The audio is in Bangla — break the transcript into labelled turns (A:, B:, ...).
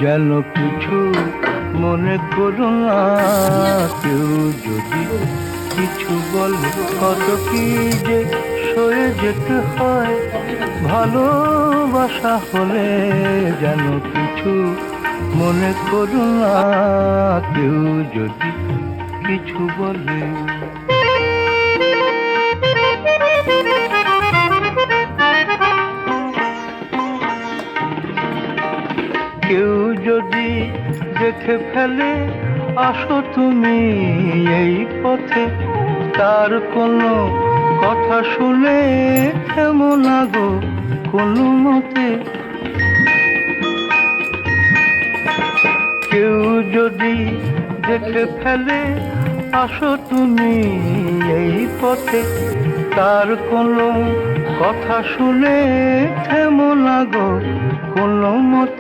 A: যেন কিছু মনে করো না। কেউ যদি কিছু বলে কত কি যে সয়ে যেতে হয়, ভালোবাসা হলে যেন কিছু মনে করো না। কেউ যদি কিছু বলে কেউ যদি দেখে ফেলে আসো তুমি এই পথে, তার কোনো কথা শুনে থেমো না গো কোনো মতে। কেউ যদি দেখে ফেলে আসো তুমি এই পথে, তার কোনো কথা শুনে থেমো না গো কোনো মতে।